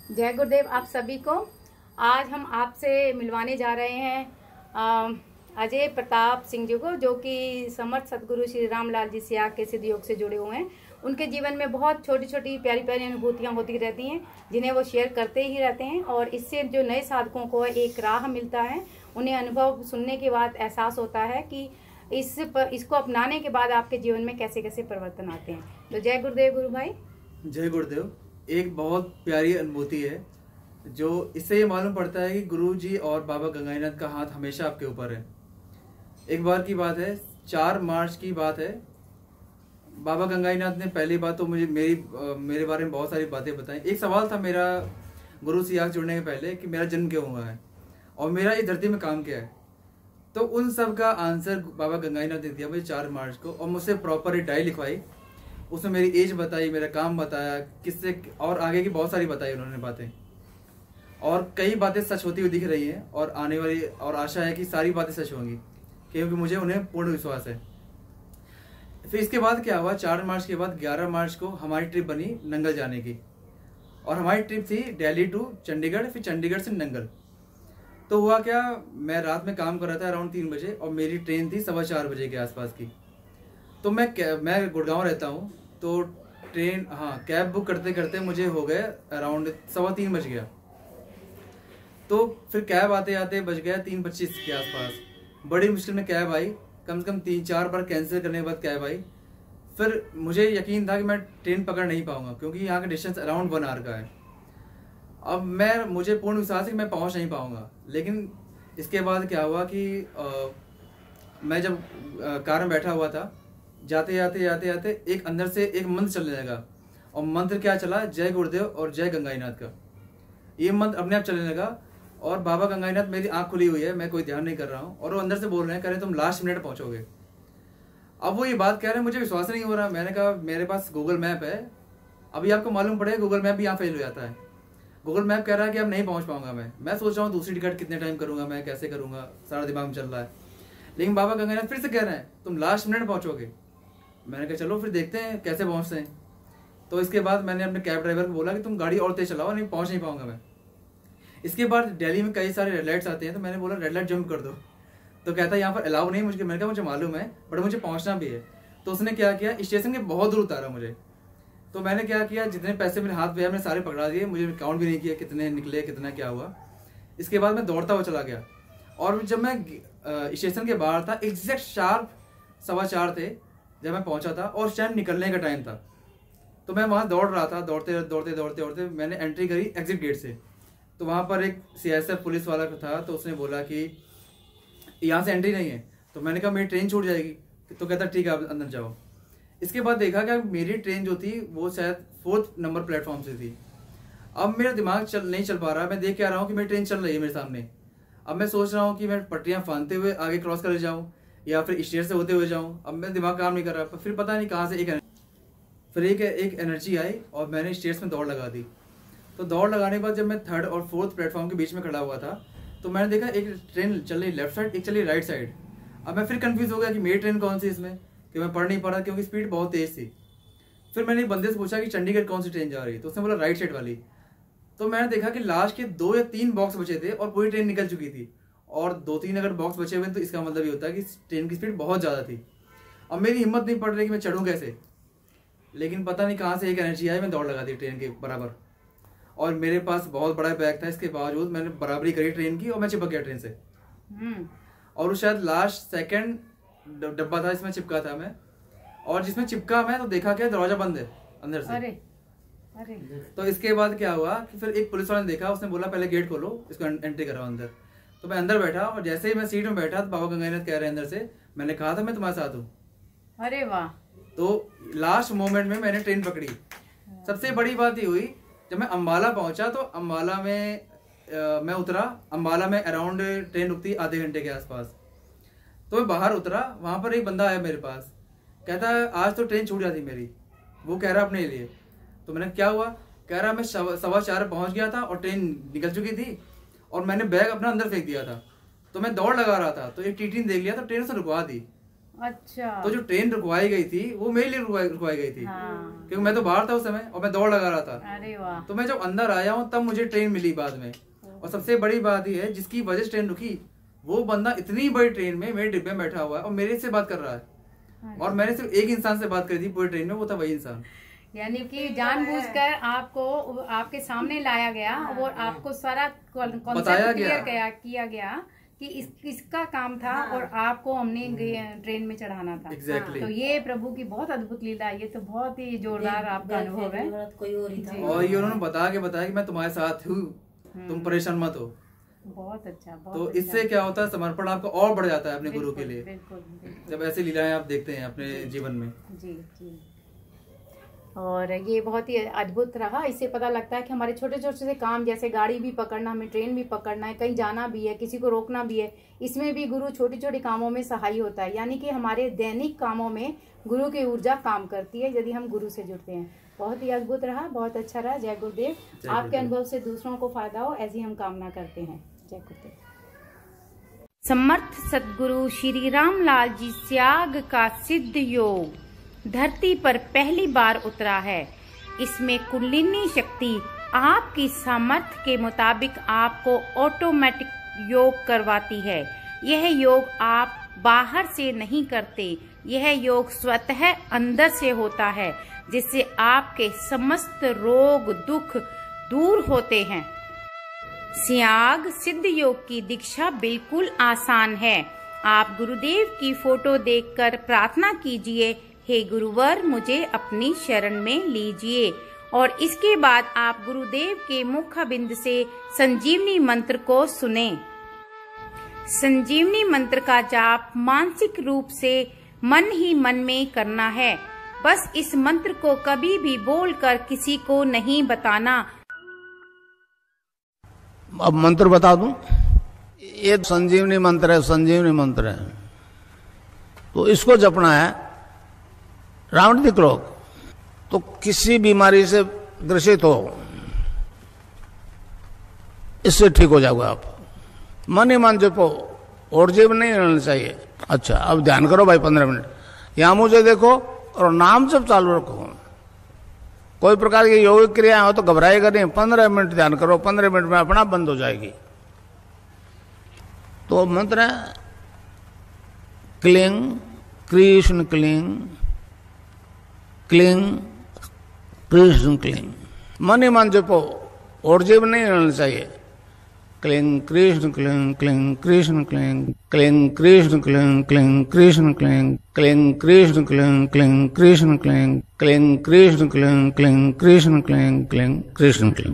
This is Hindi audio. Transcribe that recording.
जय गुरुदेव आप सभी को। आज हम आपसे मिलवाने जा रहे हैं अजय प्रताप सिंह जी को, जो कि समर्थ सदगुरु श्री रामलाल जी सियाग के सिद्ध योग से जुड़े हुए हैं। उनके जीवन में बहुत छोटी छोटी प्यारी प्यारी अनुभूतियाँ होती रहती हैं, जिन्हें वो शेयर करते ही रहते हैं, और इससे जो नए साधकों को एक राह मिलता है। उन्हें अनुभव सुनने के बाद एहसास होता है कि इसको अपनाने के बाद आपके जीवन में कैसे कैसे परिवर्तन आते हैं। तो जय गुरुदेव गुरु भाई। जय गुरुदेव। एक बहुत प्यारी अनुभूति है, जो इससे ये मालूम पड़ता है कि गुरु जी और बाबा गंगाईनाथ का हाथ हमेशा आपके ऊपर है। एक बार की बात है, 4 मार्च की बात है। बाबा गंगाईनाथ ने पहली बात तो मुझे मेरे बारे में बहुत सारी बातें बताई। एक सवाल था मेरा गुरु सियाग जुड़ने के पहले कि मेरा जन्म क्यों हुआ है और मेरा इस धरती में काम क्या है। तो उन सब का आंसर बाबा गंगाईनाथ ने दिया मुझे 4 मार्च को, और मुझसे प्रॉपर एक डायरी लिखवाई। उसमें मेरी एज बताई, मेरा काम बताया, किससे और आगे की बहुत सारी बताई उन्होंने बातें। और कई बातें सच होती हुई दिख रही हैं, और आने वाली और आशा है कि सारी बातें सच होंगी, क्योंकि मुझे उन्हें पूर्ण विश्वास है। फिर इसके बाद क्या हुआ, 4 मार्च के बाद 11 मार्च को हमारी ट्रिप बनी नंगल जाने की। और हमारी ट्रिप थी दिल्ली टू चंडीगढ़, फिर चंडीगढ़ से नंगल। तो हुआ क्या, मैं रात में काम कर रहा था अराउंड 3 बजे, और मेरी ट्रेन थी 4:15 बजे के आसपास की। तो मैं गुड़गांव रहता हूँ, तो ट्रेन कैब बुक करते करते मुझे हो गए अराउंड 3:15 बज गया। तो फिर कैब आते आते बज गया 3:25 के आसपास। बड़ी मुश्किल में कैब आई, कम से कम 3-4 बार कैंसिल करने के बाद कैब आई। फिर मुझे यकीन था कि मैं ट्रेन पकड़ नहीं पाऊंगा, क्योंकि यहाँ का डिस्टेंस अराउंड 1 आवर का है। अब मुझे पूर्ण विश्वास है कि मैं पहुँच नहीं पाऊंगा। लेकिन इसके बाद क्या हुआ कि मैं जब कार में बैठा हुआ था, जाते जाते एक अंदर से एक मंत्र चलने लगा। और मंत्र क्या चला, जय गुरुदेव और जय गंगाईनाथ का। ये मंत्र अपने आप चलने लगा, और बाबा गंगाईनाथ, मेरी आंख खुली हुई है, मैं कोई ध्यान नहीं कर रहा हूँ, और वो अंदर से बोल रहे हैं, कह रहे तुम लास्ट मिनट पहुंचोगे। अब वो ये बात कह रहे हैं, मुझे विश्वास नहीं हो रहा। मैंने कहा मेरे पास गूगल मैप है। अभी आपको मालूम पड़ेगा गूगल मैप भी यहाँ फेल हो जाता है। गूगल मैप कह रहा है कि अब नहीं पहुंच पाऊंगा। मैं सोच रहा हूँ दूसरी टिकट कितने टाइम करूंगा, मैं कैसे करूंगा, सारा दिमाग में चल रहा है। लेकिन बाबा गंगाईनाथ फिर से कह रहे हैं तुम लास्ट मिनट पहुंचोगे। मैंने कहा चलो फिर देखते हैं कैसे पहुंचते हैं। तो इसके बाद मैंने अपने कैब ड्राइवर को बोला कि तुम गाड़ी और तेज चलाओ, नहीं पहुंच नहीं पाऊंगा मैं। इसके बाद दिल्ली में कई सारे रेड लाइट्स आते हैं, तो मैंने बोला रेड लाइट जंप कर दो। तो कहता है यहाँ पर अलाउ नहीं मुझे। मैंने कहा मुझे मालूम है, बट मुझे पहुंचना भी है। तो उसने क्या किया, स्टेशन के बहुत दूर उतारा मुझे। तो मैंने क्या किया, जितने पैसे मेरे हाथ में मैंने सारे पकड़ा दिए, मुझे काउंट भी नहीं किया कितने निकले, कितना क्या हुआ। इसके बाद मैं दौड़ता हुआ चला गया, और जब मैं स्टेशन के बाहर था, एग्जैक्ट शार्प 4:15 थे जब मैं पहुंचा था, और टाइम निकलने का टाइम था। तो मैं वहां दौड़ रहा था, दौड़ते मैंने एंट्री करी एग्जिट गेट से। तो वहां पर एक CSF पुलिस वाला था, तो उसने बोला कि यहाँ से एंट्री नहीं है। तो मैंने कहा मेरी ट्रेन छूट जाएगी। तो कहता ठीक है आप अंदर जाओ। इसके बाद देखा कि मेरी ट्रेन जो थी वो शायद 4th नंबर प्लेटफॉर्म से थी। अब मेरा दिमाग नहीं चल पा रहा। मैं देख के आ रहा हूँ कि मेरी ट्रेन चल रही है मेरे सामने। अब मैं सोच रहा हूँ कि मैं पटरियां फांदते हुए आगे क्रॉस कर जाऊँ, या फिर स्टेशन से होते हुए जाऊँ। अब मेरा दिमाग काम नहीं कर रहा। फिर पता नहीं कहाँ से एक एनर्जी आई, और मैंने स्टेशन में दौड़ लगा दी। तो दौड़ लगाने के बाद जब मैं 3rd और 4th प्लेटफॉर्म के बीच में खड़ा हुआ था, तो मैंने देखा एक ट्रेन चल रही लेफ्ट साइड, एक चल रही राइट साइड। अब मैं फिर कंफ्यूज हो गया कि मेरी ट्रेन कौन सी इसमें, कि मैं पढ़ नहीं पा रहा क्योंकि स्पीड बहुत तेज थी। फिर मैंने एक बंदे से पूछा कि चंडीगढ़ कौन सी ट्रेन जा रही है, तो उसने बोला राइट साइड वाली। तो मैंने देखा कि लास्ट के 2 या 3 बॉक्स बचे थे, और पूरी ट्रेन निकल चुकी थी। और 2-3 अगर बॉक्स बचे हुए, तो इसका मतलब ये होता है कि ट्रेन की स्पीड बहुत ज़्यादा थी। अब मेरी हिम्मत नहीं पड़ रही कि मैं चढ़ूँ कैसे। लेकिन पता नहीं कहाँ से एक एनर्जी आई, मैं दौड़ लगा दी ट्रेन के बराबर। और मेरे पास बहुत बड़ा बैग था, इसके बावजूद मैंने बराबरी करी ट्रेन की, और मैं चिपक गया ट्रेन से। और वो शायद लास्ट 2nd डब्बा था, इसमें चिपका था मैं। और जिसमें चिपका मैं, तो देखा क्या दरवाजा बंद है अंदर से। अरे तो इसके बाद क्या हुआ कि फिर एक पुलिस वाले ने देखा, उसने बोला पहले गेट खोलो, इसको एंट्री कराओ अंदर। तो मैं अंदर बैठा, और जैसे ही मैं सीट में बैठा, तो बाबा गंगाईनाथ कह रहे हैं अंदर से, मैंने कहा था मैं तुम्हारे साथ हूँ। अरे वाह। तो लास्ट मोमेंट में मैंने ट्रेन पकड़ी। सबसे बड़ी बात ये हुई, जब मैं अम्बाला पहुंचा, तो अम्बाला में मैं उतरा। अम्बाला में अराउंड ट्रेन रुकती आधे घंटे के आसपास। तो मैं बाहर उतरा, वहां पर एक बंदा आया मेरे पास, कहता है आज तो ट्रेन छूट जाती मेरी। वो कह रहा अपने लिए। तो मैंने क्या हुआ, कह रहा मैं 4:15 पहुंच गया था, और ट्रेन निकल चुकी थी, और मैंने बैग अपना अंदर फेंक दिया था। तो मैं दौड़ लगा रहा था, तो एक टीटी ने देख लिया, तो ट्रेन से रुकवा दी। अच्छा। तो जो ट्रेन रुकवाई गई थी वो मेरे लिए रुकवाई गई थी। हाँ। क्योंकि मैं तो बाहर था उस समय और मैं दौड़ लगा रहा था। अरे वाह। तो मैं जब अंदर आया हूँ तब मुझे ट्रेन मिली बाद में। और सबसे बड़ी बात ये है जिसकी वजह से ट्रेन रुकी, वो बंदा इतनी बड़ी ट्रेन में मेरे डिब्बे में बैठा हुआ है और मेरे से बात कर रहा है। और मैंने सिर्फ एक इंसान से बात करी थी पूरी ट्रेन में, वो था वही इंसान। यानी कि जानबूझकर आपको आपके सामने लाया गया और आपको सारा कॉन्सेप्ट क्लियर किया गया कि इसका काम था और आपको हमने ट्रेन में चढ़ाना था। Exactly. तो ये प्रभु की बहुत अद्भुत लीला है। ये तो बहुत ही जोरदार आपका अनुभव है। और ये उन्होंने बताया कि मैं तुम्हारे साथ हूँ, तुम परेशान मत हो। बहुत अच्छा। तो इससे क्या होता है, समर्पण आपका और बढ़ जाता है अपने गुरु के लिए। बिल्कुल। जब ऐसी लीलाएं आप देखते हैं अपने जीवन में। जी। और ये बहुत ही अद्भुत रहा। इससे पता लगता है कि हमारे छोटे छोटे से काम, जैसे गाड़ी भी पकड़ना, हमें ट्रेन भी पकड़ना है, कहीं जाना भी है, किसी को रोकना भी है, इसमें भी गुरु छोटे छोटे कामों में सहाय होता है। यानी कि हमारे दैनिक कामों में गुरु की ऊर्जा काम करती है यदि हम गुरु से जुड़ते हैं। बहुत ही अद्भुत रहा, बहुत अच्छा रहा। जय गुरुदेव। आपके अनुभव से दूसरों को फायदा हो, ऐसी हम कामना करते हैं। जय गुरुदेव। समर्थ सदगुरु श्री रामलाल जी स्याग का सिद्ध योग धरती पर पहली बार उतरा है। इसमें कुंडलिनी शक्ति आपकी सामर्थ्य के मुताबिक आपको ऑटोमेटिक योग करवाती है। यह योग आप बाहर से नहीं करते, यह योग स्वतः अंदर से होता है, जिससे आपके समस्त रोग दुख दूर होते हैं। स्याग सिद्ध योग की दीक्षा बिल्कुल आसान है। आप गुरुदेव की फोटो देखकर प्रार्थना कीजिए, हे गुरुवर मुझे अपनी शरण में लीजिए, और इसके बाद आप गुरुदेव के मुख बिंद से संजीवनी मंत्र को सुने। संजीवनी मंत्र का जाप मानसिक रूप से मन ही मन में करना है। बस इस मंत्र को कभी भी बोलकर किसी को नहीं बताना। अब मंत्र बता दूं, ये संजीवनी मंत्र है, संजीवनी मंत्र है। तो इसको जपना है राउंड द क्लॉक। तो किसी बीमारी से ग्रसित हो, इससे ठीक हो जाओगे आप। मन ही मन जपो, और जीव नहीं रहना चाहिए। अच्छा, अब ध्यान करो भाई 15 मिनट। यहां मुझे देखो और नाम जब चालू रखो। कोई प्रकार की योगिक क्रिया हो तो घबराएगा नहीं। 15 मिनट ध्यान करो, 15 मिनट में अपना बंद हो जाएगी। तो मंत्र है cling Krishna cling, cling Krishna cling. मन ही मन जपो, और जीव नहीं रहना चाहिए। Cling Krishna cling, cling Krishna cling, cling Krishna cling, cling Krishna cling, cling Krishna cling, cling Krishna cling, cling Krishna cling, cling Krishna cling, cling Krishna cling.